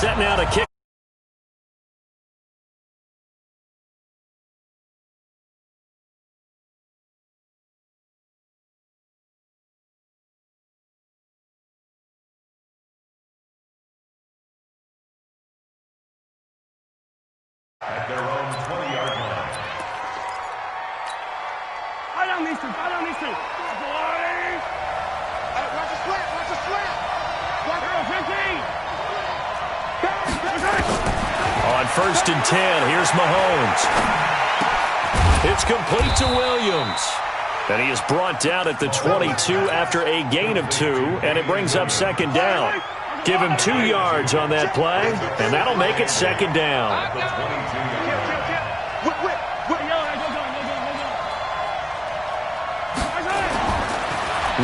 set now to kick. At their own 20-yard line. Right on these two. Watch the slant. Watch 15. On 1st and 10, here's Mahomes. It's complete to Williams. And he is brought down at the 22 after a gain of 2, and it brings up 2nd down. Give him 2 yards on that play, and that'll make it 2nd down.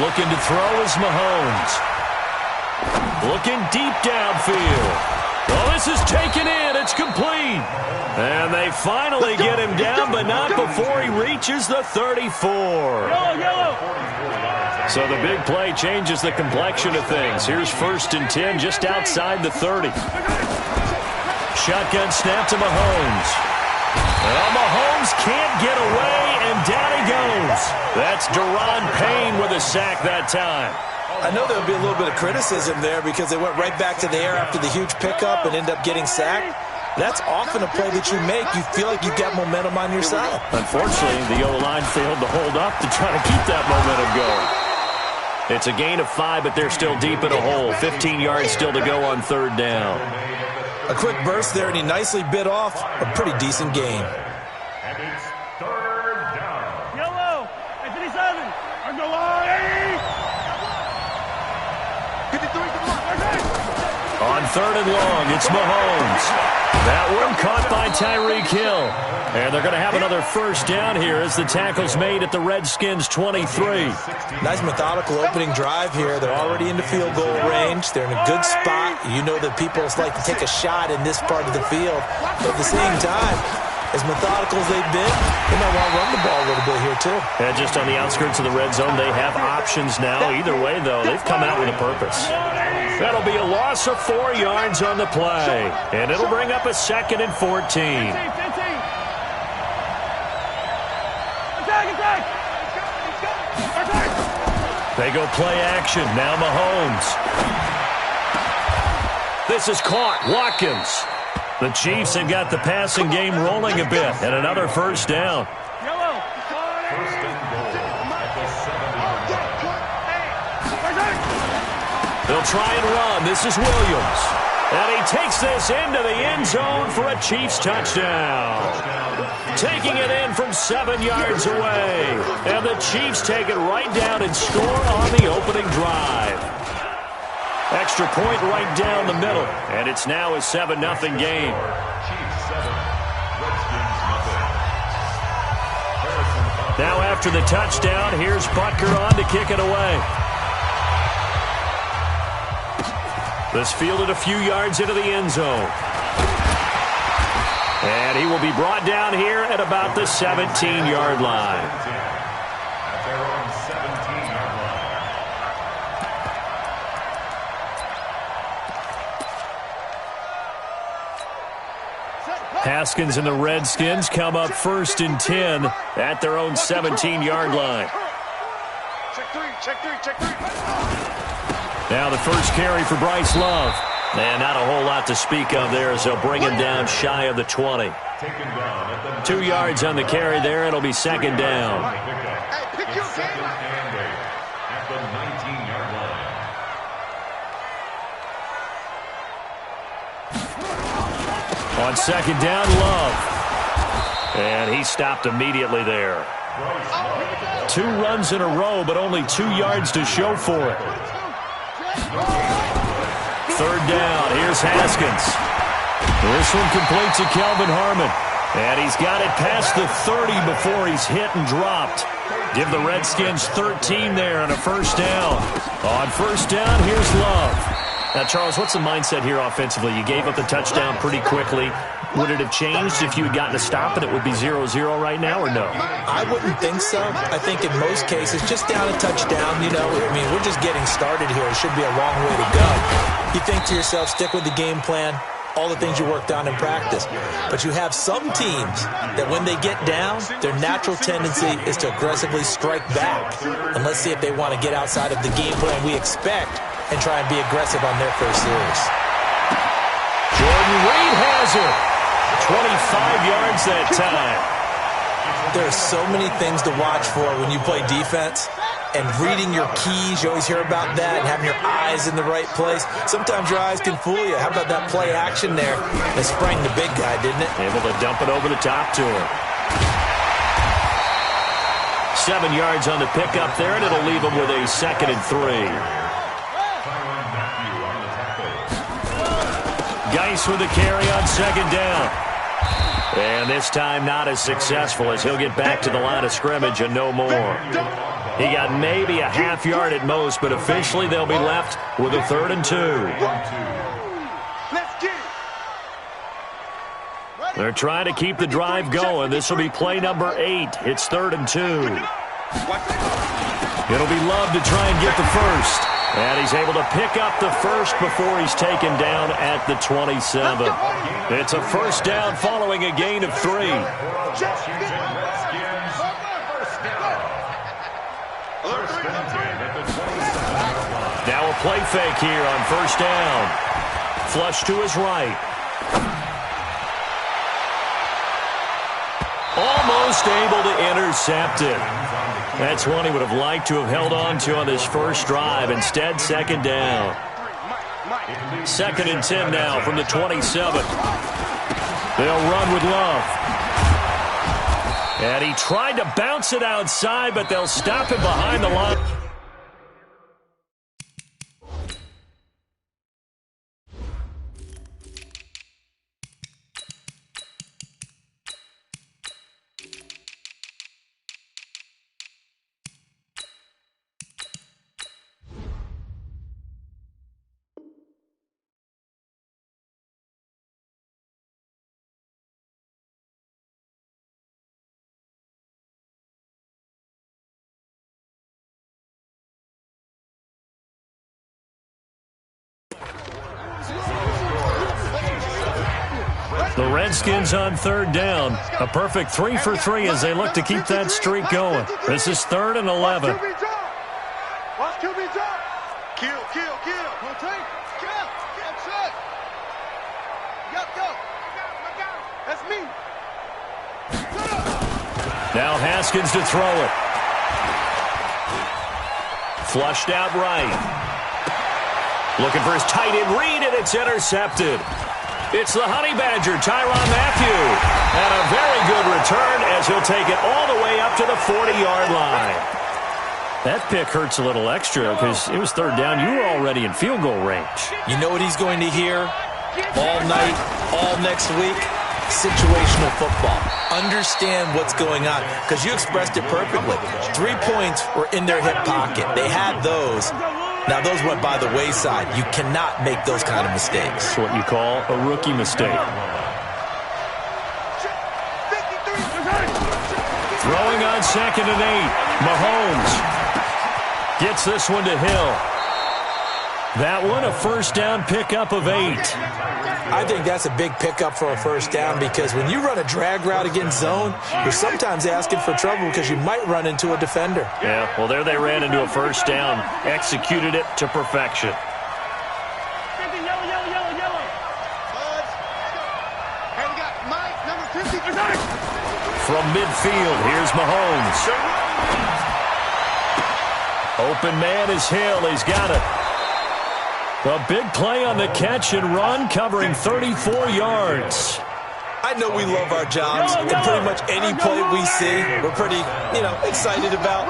Looking to throw is Mahomes. Looking deep downfield. Oh, this is taken in. It's complete. And they finally get him down, but not before he reaches the 34. So the big play changes the complexion of things. Here's 1st and 10 just outside the 30. Shotgun snap to Mahomes. Well, Mahomes can't get away, and down he goes. That's Daron Payne with a sack that time. I know there'll be a little bit of criticism there because they went right back to the air after the huge pickup and end up getting sacked. That's often a play that you make. You feel like you've got momentum on your side. Unfortunately, the O-line failed to hold up to try to keep that momentum going. It's a gain of 5, but they're still deep in a hole. 15 yards still to go on 3rd down. A quick burst there, and he nicely bit off a pretty decent gain. And it's 3rd down. Yellow. At 57. On the line. 53. On 3rd and long, it's Mahomes. That one caught by Tyreek Hill. And they're going to have another 1st down here as the tackle's made at the Redskins' 23. Nice methodical opening drive here. They're already into field goal range. They're in a good spot. You know that people like to take a shot in this part of the field. But at the same time, as methodical as they've been, they might want to run the ball a little bit here too. And just on the outskirts of the red zone, they have options now. Either way, though, they've come out with a purpose. That'll be a loss of 4 yards on the play. And it'll bring up a 2nd and 14. They go play action. Now Mahomes. This is caught. Watkins. The Chiefs have got the passing game rolling a bit. And another 1st down. First and goal at the 7-yard line. They'll try and run. This is Williams. And he takes this into the end zone for a Chiefs touchdown. Taking it in from 7 yards away. And the Chiefs take it right down and score on the opening drive. Extra point right down the middle. And it's now a 7-0 game. Chiefs 7, Redskins 0. Now after the touchdown, here's Butker on to kick it away. This fielded a few yards into the end zone. And he will be brought down here at about the 17-yard line. At their own 17-yard line. Haskins and the Redskins come up 1st and 10 at their own 17-yard line. Check three. Now the first carry for Bryce Love. And not a whole lot to speak of there as they'll bring him down shy of the 20. 2 yards on the carry there. It'll be 2nd down. At the 19-yard line. On 2nd down, Love. And he stopped immediately there. 2 runs in a row, but only 2 yards to show for it. 3rd down. Here's Haskins. This one complete to Kelvin Harmon. And he's got it past the 30 before he's hit and dropped. Give the Redskins 13 there on a 1st down. On 1st down, here's Love. Now, Charles, what's the mindset here offensively? You gave up the touchdown pretty quickly. Would it have changed if you had gotten a stop and it would be 0-0 right now, or no? I wouldn't think so. I think in most cases, just down a touchdown, you know, I mean, we're just getting started here. It should be a long way to go. You think to yourself, stick with the game plan, all the things you worked on in practice. But you have some teams that when they get down, their natural tendency is to aggressively strike back. And let's see if they want to get outside of the game plan we expect and try and be aggressive on their first series. Jordan Reed has it. 25 yards that time. There are so many things to watch for when you play defense. And reading your keys, you always hear about that, and having your eyes in the right place. Sometimes your eyes can fool you. How about that play action there? They sprang the big guy, didn't it? Able to dump it over the top to him. 7 yards on the pickup there, and it'll leave him with a 2nd and 3. Geis with the carry on 2nd down. And this time not as successful as he'll get back to the line of scrimmage and no more. He got maybe a half yard at most, but officially they'll be left with a 3rd and 2. They're trying to keep the drive going. This will be play number 8. It's 3rd and 2. It'll be Love to try and get the first. And he's able to pick up the first before he's taken down at the 27. It's a first down following a gain of 3. Now a play fake here on first down. Flush to his right. Almost able to intercept it. That's one he would have liked to have held on to on this first drive. Instead, 2nd down. 2nd and 10 now from the 27. They'll run with Love. And he tried to bounce it outside, but they'll stop him behind the line. The Redskins on 3rd down. A perfect 3 for 3 as they look to keep that streak going. This is 3rd and 11. Watch QB drop. Kill. Rotate. Kill. Shut. Go. That's me. Now Haskins to throw it. Flushed out right. Looking for his tight end read, and it's intercepted. It's the Honey Badger, Tyrann Mathieu. And a very good return as he'll take it all the way up to the 40-yard line. That pick hurts a little extra because it was 3rd down. You were already in field goal range. You know what he's going to hear all night, all next week? Situational football. Understand what's going on because you expressed it perfectly. 3 points were in their hip pocket. They had those. Now, those went by the wayside. You cannot make those kind of mistakes. That's what you call a rookie mistake. Throwing on 2nd and 8. Mahomes gets this one to Hill. That one a first down pickup of 8. I think that's a big pickup for a first down because when you run a drag route against zone, you're sometimes asking for trouble because you might run into a defender. Yeah, well, there they ran into a first down, executed it to perfection. Yellow. Hey, we got Mike, number 50. From midfield, here's Mahomes. Open man is Hill. He's got it. A big play on the catch and run, covering 34 yards. I know we love our jobs, and pretty much any play we see, we're pretty, excited about.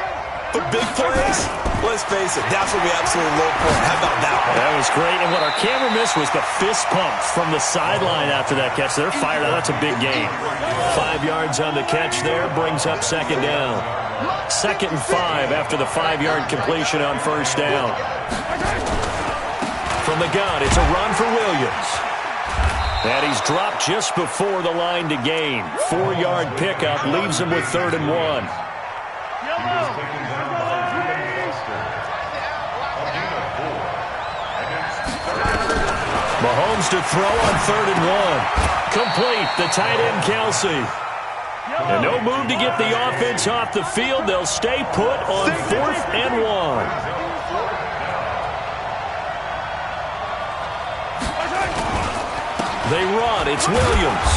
But big plays, let's face it, that's what we absolutely look for. How about that one? That was great, and what our camera missed was the fist pump from the sideline after that catch. They're fired out. That's a big gain. 5 yards on the catch there, brings up 2nd down. 2nd and 5 after the 5-yard completion on first down. From the gun, it's a run for Williams. And he's dropped just before the line to gain. 4-yard pickup leaves him with 3rd and 1. Mahomes to throw on 3rd and 1. Complete, the tight end Kelsey. And no move to get the offense off the field. They'll stay put on 4th and 1. They run. It's Williams.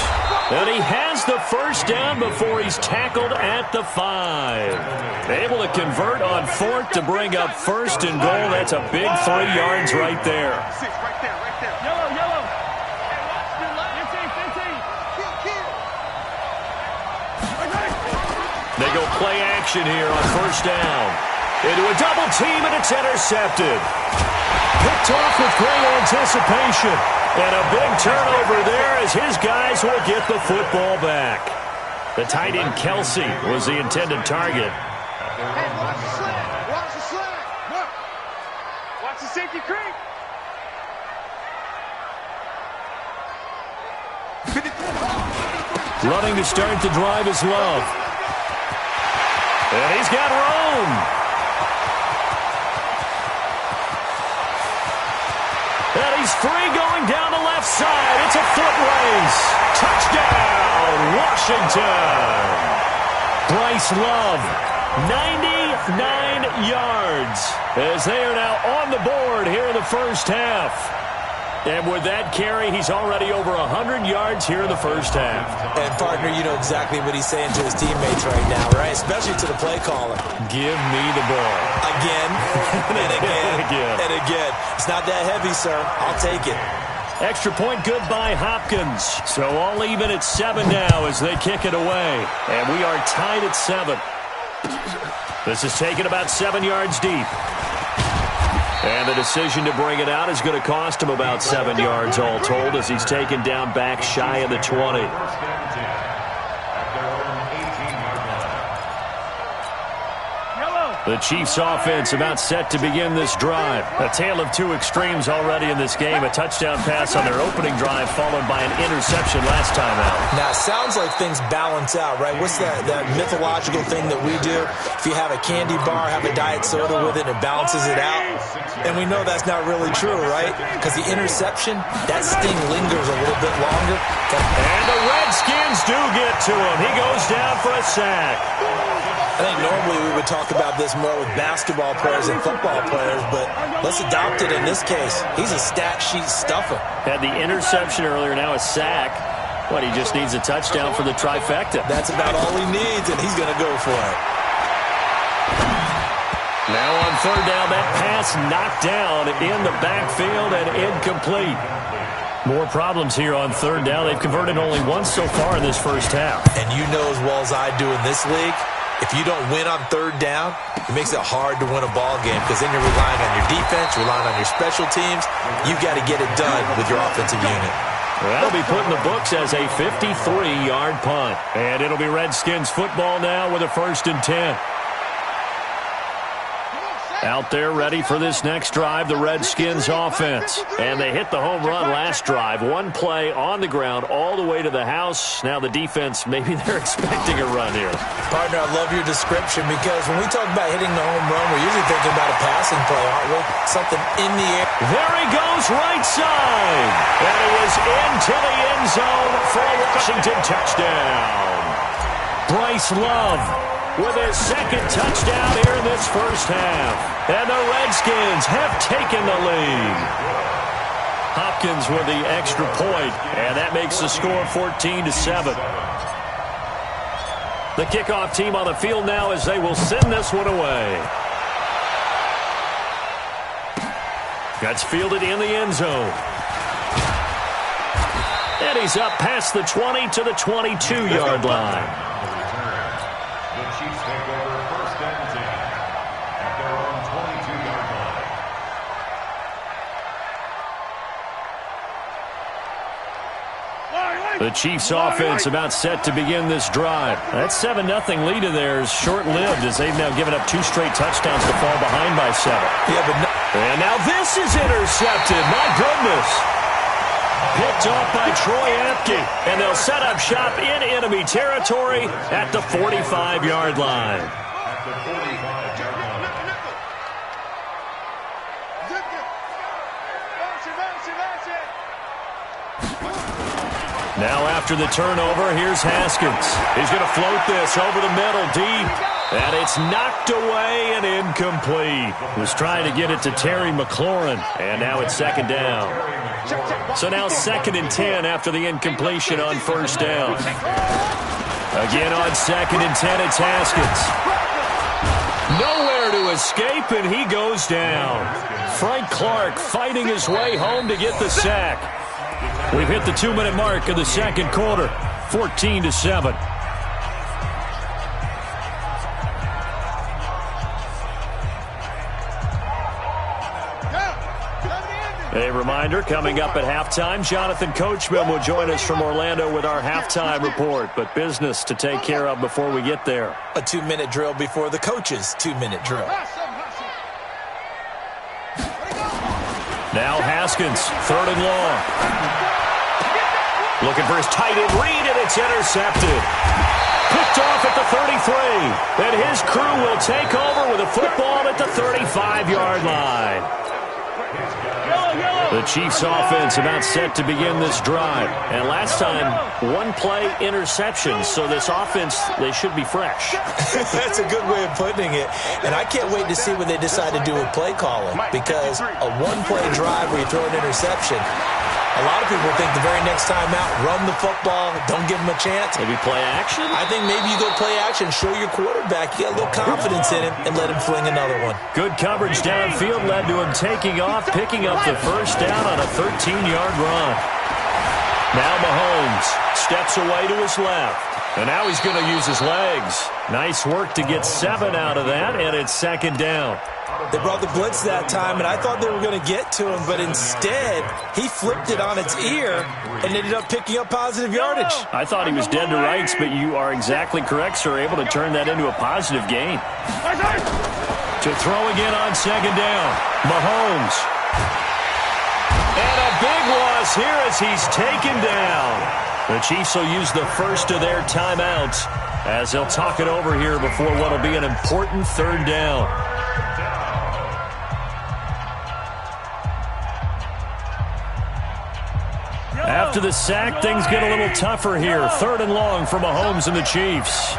And he has the first down before he's tackled at the 5. Able to convert on 4th to bring up 1st and goal. That's a big 3 yards right there. Yellow. They go play action here on 1st down. Into a double team, and it's intercepted. Picked off with great anticipation. And a big turnover there as his guys will get the football back. The tight end Kelsey was the intended target. Hey, watch the slant. Watch the slant. Look. Watch the safety creep. Running to start the drive is Love. And he's got room. And he's free going down the left side. It's a foot race. Touchdown, Washington. Bryce Love, 99 yards, as they are now on the board here in the first half. And with that carry, he's already over 100 yards here in the first half. And, partner, you know exactly what he's saying to his teammates right now, right? Especially to the play caller. Give me the ball. Again, and again, and again. It's not that heavy, sir. I'll take it. Extra point good by Hopkins. So all even at 7 now as they kick it away. And we are tied at 7. This is taken about 7 yards deep. And the decision to bring it out is going to cost him about 7 yards all told as he's taken down back shy of the 20. The Chiefs offense about set to begin this drive. A tale of two extremes already in this game. A touchdown pass on their opening drive followed by an interception last time out. Now, it sounds like things balance out, right? What's that mythological thing that we do? If you have a candy bar, have a diet soda with it, it balances it out. And we know that's not really true, right? Because the interception, that sting lingers a little bit longer. And the Redskins do get to him. He goes down for a sack. I think normally we would talk about this more with basketball players and football players, but let's adopt it in this case. He's a stat sheet stuffer. Had the interception earlier, now a sack. What, he just needs a touchdown for the trifecta. That's about all he needs, and he's going to go for it. Now on 3rd down, that pass knocked down in the backfield and incomplete. More problems here on 3rd down. They've converted only once so far in this first half. And you know as well as I do in this league, if you don't win on 3rd down, it makes it hard to win a ball game because then you're relying on your defense, relying on your special teams. You've got to get it done with your offensive unit. That'll be put in the books as a 53-yard punt. And it'll be Redskins football now with a 1st and 10. Out there ready for this next drive, the Redskins offense. And they hit the home run last drive. One play on the ground all the way to the house. Now the defense, maybe they're expecting a run here. Partner, I love your description because when we talk about hitting the home run, we're usually thinking about a passing play, aren't we? Something in the air. There he goes, right side. And it is into the end zone for a Washington touchdown. Bryce Love with his 2nd touchdown here in this first half. And the Redskins have taken the lead. Hopkins with the extra point, and that makes the score 14-7. The kickoff team on the field now as they will send this one away. That's fielded in the end zone. And he's up past the 20 to the 22-yard line. The Chiefs offense about set to begin this drive. That 7-0 lead of theirs short-lived as they've now given up 2 straight touchdowns to fall behind by 7. Yeah, but and now this is intercepted. My goodness. Picked off by Troy Apke. And they'll set up shop in enemy territory at the 45-yard line. Now after the turnover, here's Haskins. He's going to float this over the middle deep. And it's knocked away and incomplete. Was trying to get it to Terry McLaurin. And now it's second down. So now 2nd and 10 after the incompletion on first down. Again on 2nd and 10, it's Haskins. Nowhere to escape, and he goes down. Frank Clark fighting his way home to get the sack. We've hit the 2-minute mark of the second quarter, 14-7. A reminder, coming up at halftime, Jonathan Coachman will join us from Orlando with our halftime report, but business to take care of before we get there. A 2-minute drill before the coach's 2-minute drill. Now Haskins, 3rd and long. Looking for his tight end read, and it's intercepted. Picked off at the 33. And his crew will take over with a football at the 35-yard line. The Chiefs offense about set to begin this drive. And last time, 1-play interception. So this offense, they should be fresh. That's a good way of putting it. And I can't wait to see what they decide to do with play calling. Because a 1-play drive where you throw an interception, a lot of people think the very next time out, run the football, don't give him a chance. Maybe play action? I think maybe you go play action, show your quarterback you got a little confidence in him, and let him fling another one. Good coverage downfield led to him taking off, picking up the first down on a 13-yard run. Now Mahomes steps away to his left. And now he's going to use his legs. Nice work to get 7 out of that, and it's second down. They brought the blitz that time, and I thought they were going to get to him, but instead, he flipped it on its ear and ended up picking up positive yardage. I thought he was dead to rights, but you are exactly correct, sir, able to turn that into a positive gain. To throw again on second down, Mahomes. And a big loss here as he's taken down. The Chiefs will use the first of their timeouts as they'll talk it over here before what will be an important 3rd down. After the sack, things get a little tougher here. 3rd and long for Mahomes and the Chiefs.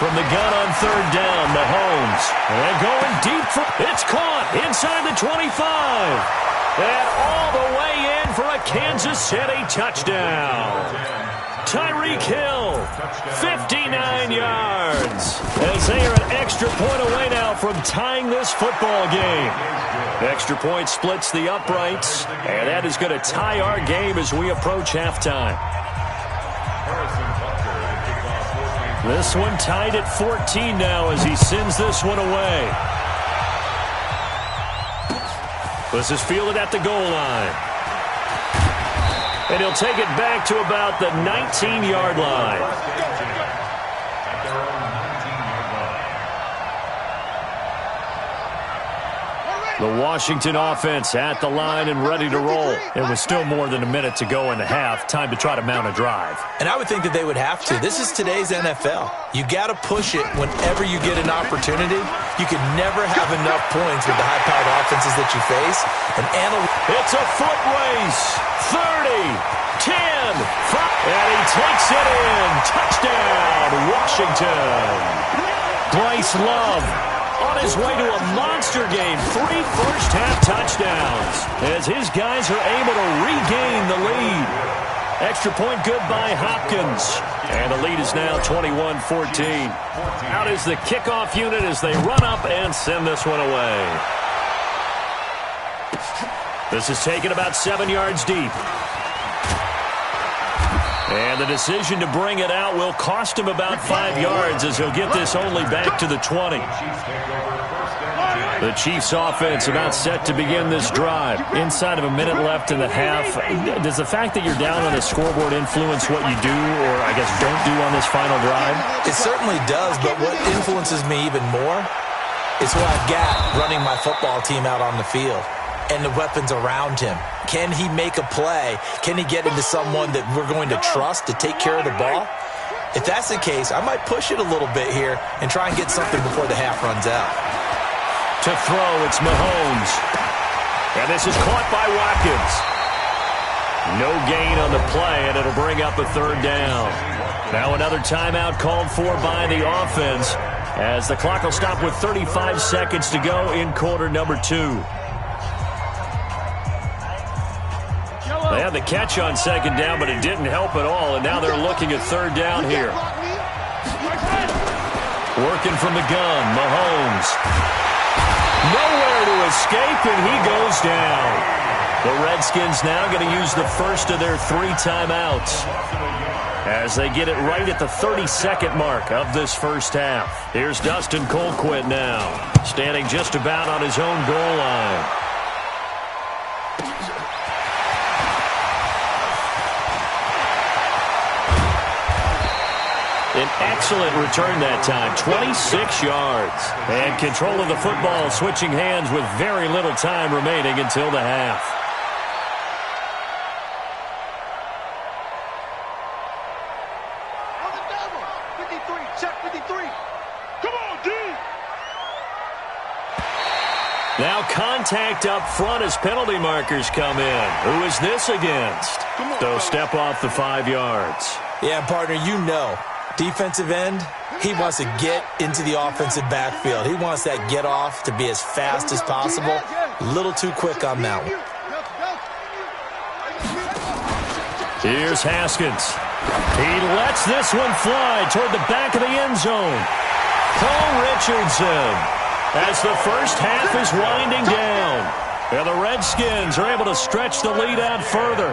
From the gun on 3rd down, Mahomes. And going deep. It's caught inside the 25. And all the way in for a Kansas City touchdown. Tyreek Hill, 59 yards. As they are an extra point away now from tying this football game. Extra point splits the uprights, and that is going to tie our game as we approach halftime. This one tied at 14 now as he sends this one away. This is fielded at the goal line. And he'll take it back to about the 19-yard line. The Washington offense at the line and ready to roll. It was still more than a minute to go in the half. Time to try to mount a drive. And I would think that they would have to. This is today's NFL. You got to push it whenever you get an opportunity. You can never have enough points with the high-powered offenses that you face. It's a foot race. 30, 10, 5. And he takes it in. Touchdown, Washington. Bryce Love on his way to a monster game. 3 first-half touchdowns as his guys are able to regain the lead. Extra point good by Hopkins. And the lead is now 21-14. Out is the kickoff unit as they run up and send this one away. This is taken about 7 yards deep. And the decision to bring it out will cost him about 5 yards as he'll get this only back to the 20. The Chiefs offense about set to begin this drive. Inside of a minute left in the half. Does the fact that you're down on the scoreboard influence what you do or, I guess, don't do on this final drive? It certainly does, but what influences me even more is who I've got running my football team out on the field and the weapons around him. Can he make a play? Can he get into someone that we're going to trust to take care of the ball? If that's the case, I might push it a little bit here and try and get something before the half runs out. To throw, it's Mahomes. And this is caught by Watkins. No gain on the play, and it'll bring up a third down. Now another timeout called for by the offense as the clock will stop with 35 seconds to go in quarter number 2. They had the catch on second down, but it didn't help at all, and now they're looking at third down here. Working from the gun, Mahomes. Nowhere to escape, and he goes down. The Redskins now going to use the first of their 3 timeouts as they get it right at the 32nd mark of this first half. Here's Dustin Colquitt now, standing just about on his own goal line. An excellent return that time, 26 yards. And control of the football switching hands with very little time remaining until the half. On the double. 53, check 53. Come on, D. Now contact up front as penalty markers come in. Who is this against? So step off the 5 yards. Yeah, partner, you know. Defensive end, he wants to get into the offensive backfield. He wants that get off to be as fast as possible. A little too quick on that one. Here's Haskins. He lets this one fly toward the back of the end zone. Paul Richardson as the first half is winding down. And the Redskins are able to stretch the lead out further.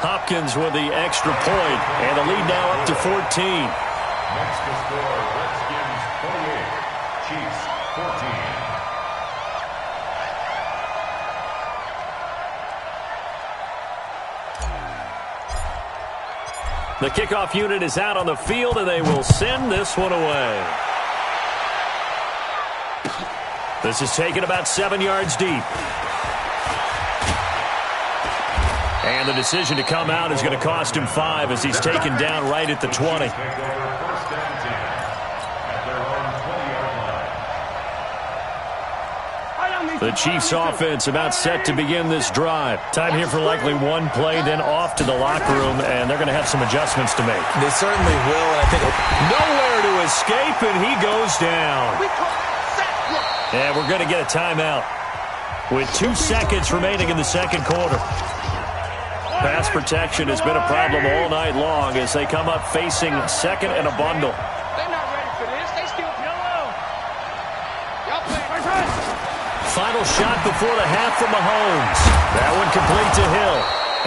Hopkins with the extra point, and the lead now up to 14. Next to score, Redskins 48, Chiefs 14. The kickoff unit is out on the field, and they will send this one away. This is taken about 7 yards deep. And the decision to come out is going to cost him 5 as he's taken down right at the 20. The Chiefs offense about set to begin this drive. Time here for likely one play, then off to the locker room, and they're going to have some adjustments to make. They certainly will, and I think nowhere to escape, and he goes down. And we're going to get a timeout with 2 seconds remaining in the second quarter. Pass protection has been a problem all night long as they come up facing second and a bundle. They're not ready for this. They still yellow. Y'all play. Final shot before the half from Mahomes. That one complete to Hill.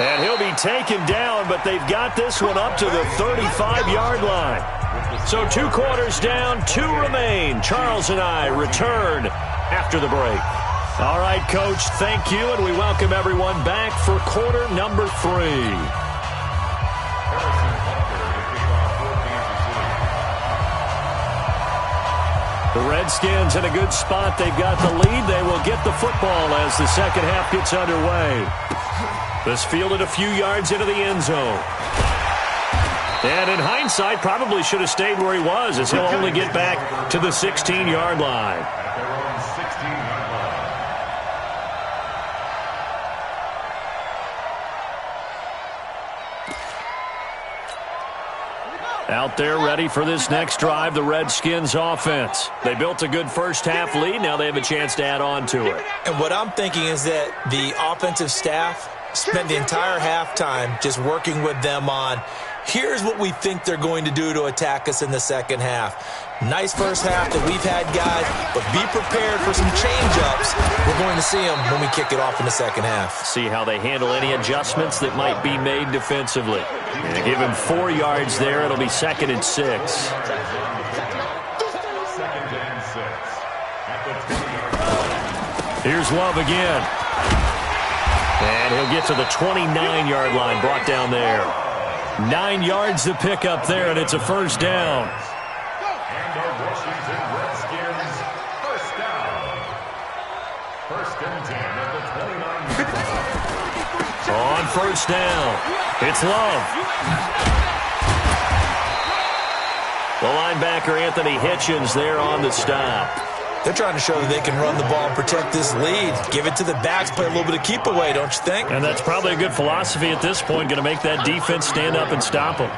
And he'll be taken down, but they've got this one up to the 35-yard line. So 2 quarters down, 2 remain. Charles and I return after the break. All right, Coach, thank you, and we welcome everyone back for quarter number 3. The Redskins in a good spot. They've got the lead. They will get the football as the second half gets underway. This fielded a few yards into the end zone. And in hindsight, probably should have stayed where he was as he'll only get back to the 16-yard line. Out there ready for this next drive, the Redskins offense. They built a good first half lead. Now they have a chance to add on to it. And what I'm thinking is that the offensive staff spent the entire halftime just working with them on, here's what we think they're going to do to attack us in the second half. Nice first half that we've had, guys, but be prepared for some change-ups. We're going to see them when we kick it off in the second half. See how they handle any adjustments that might be made defensively. And give him 4 yards there. It'll be 2nd and 6. Here's Love again. And he'll get to the 29-yard line, brought down there. 9 yards to pick up there, and it's a first down. And the Washington Redskins first down. 1st and 10 at the 29-yard line. On first down, it's Love. The linebacker, Anthony Hitchens, there on the stop. They're trying to show that they can run the ball and protect this lead. Give it to the backs, play a little bit of keep away, don't you think? And that's probably a good philosophy at this point, going to make that defense stand up and stop them.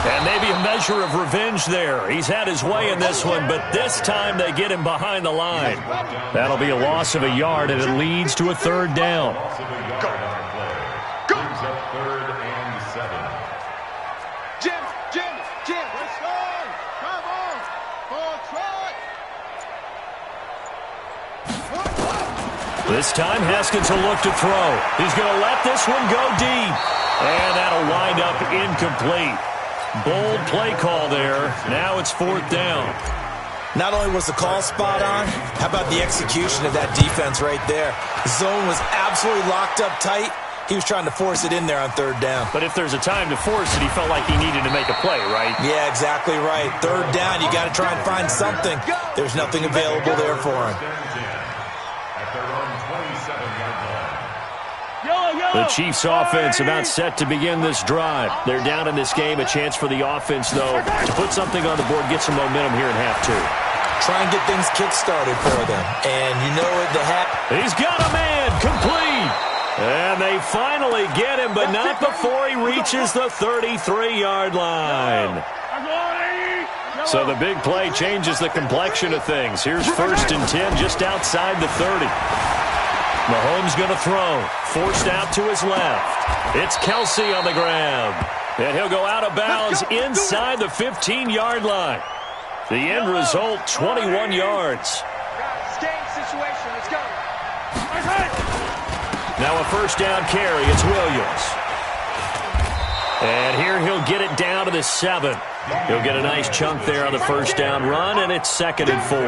And maybe a measure of revenge there. He's had his way in this one, but this time they get him behind the line. That'll be a loss of a yard, and it leads to a third down. Go. Third and 7. Jim, let's go. Come on. Try. This time, Haskins will look to throw. He's going to let this one go deep. And that'll wind up incomplete. Bold play call there. Now it's fourth down. Not only was the call spot on, how about the execution of that defense right there? The zone was absolutely locked up tight. He was trying to force it in there on third down. But if there's a time to force it, he felt like he needed to make a play, right? Yeah, exactly right. Third down, you got to try and find something. There's nothing available there for him. At their own 27-yard line. The Chiefs' offense about set to begin this drive. They're down in this game. A chance for the offense, though, to put something on the board, get some momentum here in half two. Try and get things kick-started for them. And you know what the heck? He's got a man, complete. And they finally get him, but not before he reaches the 33-yard line. So the big play changes the complexion of things. Here's first and 10 just outside the 30. Mahomes going to throw. Forced out to his left. It's Kelsey on the grab. And he'll go out of bounds inside the 15-yard line. The end result, 21 yards. Game situation. Let's go. Now a first down carry. It's Williams. And here he'll get it down to the 7. He'll get a nice chunk there on the first down run, and it's 2nd and 4.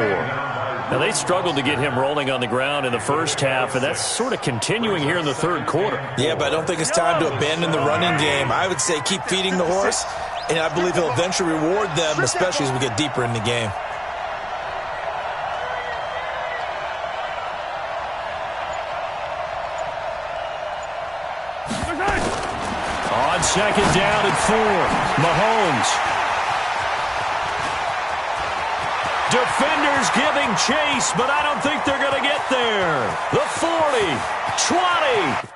Now, they struggled to get him rolling on the ground in the first half, and that's sort of continuing here in the third quarter. Yeah, but I don't think it's time to abandon the running game. I would say keep feeding the horse, and I believe he'll eventually reward them, especially as we get deeper in the game. On second down and 4, Mahomes. Defenders giving chase, but I don't think they're going to get there. The 40, 20.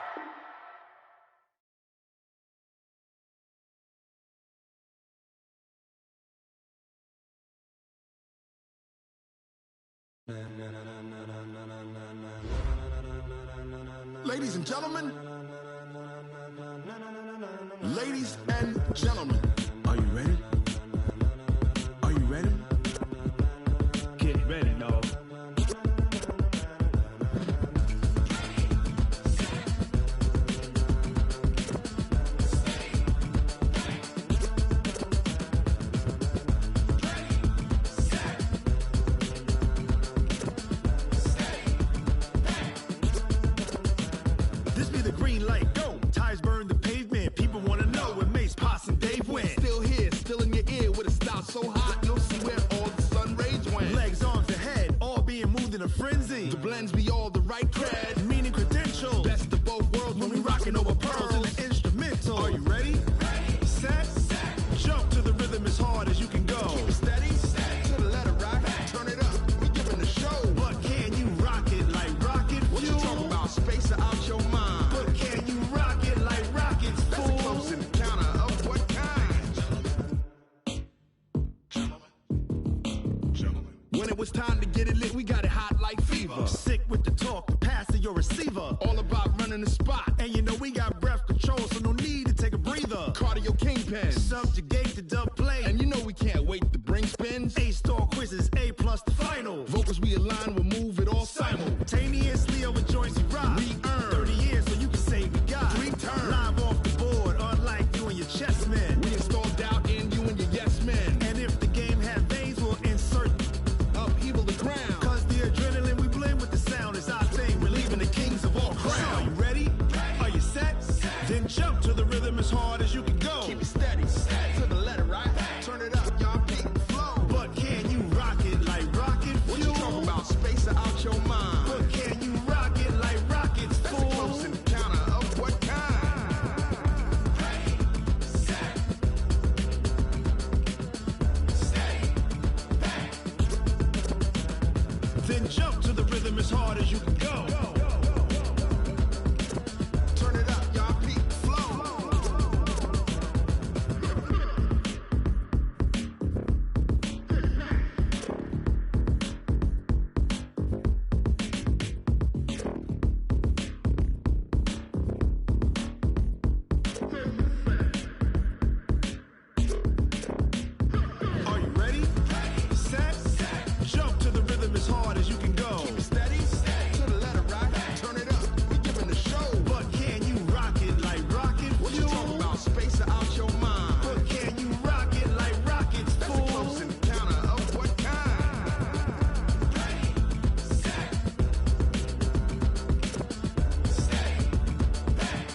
Ladies and gentlemen, are you ready? Are you ready? Get ready, dog. This be the green light, go. Tires burn the pavement. People want to know where Mace, Potts, and Dave went. Still here, still in your ear with a style so hot, you'll see where all the sun rays went. Legs, arms, and head, all being moved in a frenzy. The blends be all the right cred, meaning credentials. Best of both worlds when we rockin' over pearls in the instrumental. Are you ready? Set, jump to the rhythm as hard as you can go. Keep it steady, to the letter rock, turn it up, we giving the show. But can you rock it like rocket fuel? What you talking about, space out your mind? But can you rock it like rockets, fool? That's a close encounter of what kind? Gentlemen. When it was time to get it lit, we got it hot like fever. Sick with the talk, the pass to your receiver. All about running the spot. And you know we got breath control, so no need to take a breather. Cardio kingpin, subjugate the dub play. And you know we can't wait to bring spins. A-star quizzes, A+ the final. Vocals we align, we'll move it all simultaneously over joints we rock. We earn 30 years, so you can say we got 3 turns. Live off the board, unlike you and your chess men. We installed doubt in you and your yes men. And if the game had veins, we'll insert upheaval the ground. Cause the adrenaline we blend with the sound is our thing. We're leaving the kings of all crowns. So are you ready? Are you set? Then jump to the rhythm as hard as you can go. Keep it steady, to the left. as hard as you can go. Turn it up, y'all peak flow. Are you ready? Set. Jump to the rhythm as hard as you can go. Keep it steady. To the letter rock. Turn it up. We giving the show. But can you rock it like rocket fuel? What you talking about? Space out your mind. But can you rock it like rockets, fool? That's a close encounter of what kind? Ready, set, stay back.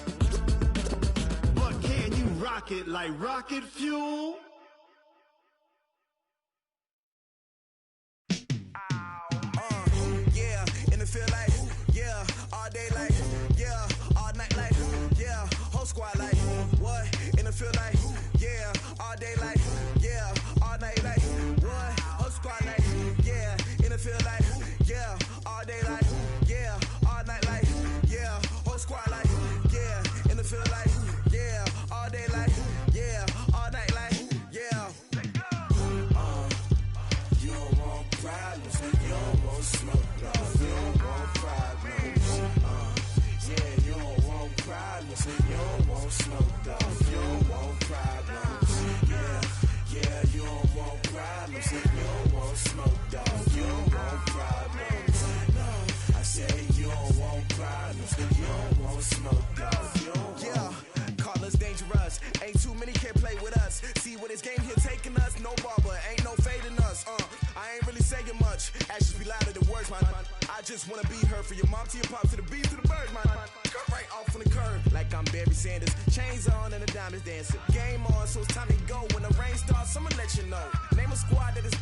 But can you rock it like rocket fuel? Yeah, in the field like, yeah, all day like, yeah, all night like, yeah, whole squad like, what? In the field like, yeah, all day like, yeah, all night like, what? Whole squad like, yeah, in the field like, yeah, all day like, yeah, all night like, yeah, whole squad like, yeah, in the field like, yeah, all day like, yeah, all night like, yeah. You don't want problems, you don't want smoke, no. You don't want problems, yeah, you don't want problems, you don't want smoke, though. You don't want problems, yeah, you don't want problems, you don't want smoke, though. You don't want problems, no. I said you don't want problems, you don't want smoke, though. You don't want. Call us dangerous, ain't too many can play with us. See where this game here taking us, no barber, ain't no fading us. I ain't really saying much, actions be louder than words, man. I just wanna be heard from your mom to your pop to the beat to the birds, man. Cut right off on the curb, like I'm Barry Sanders. Chains on and the diamonds dancing. Game on, so it's time to go. When the rain starts, I'ma let you know. Name a squad that is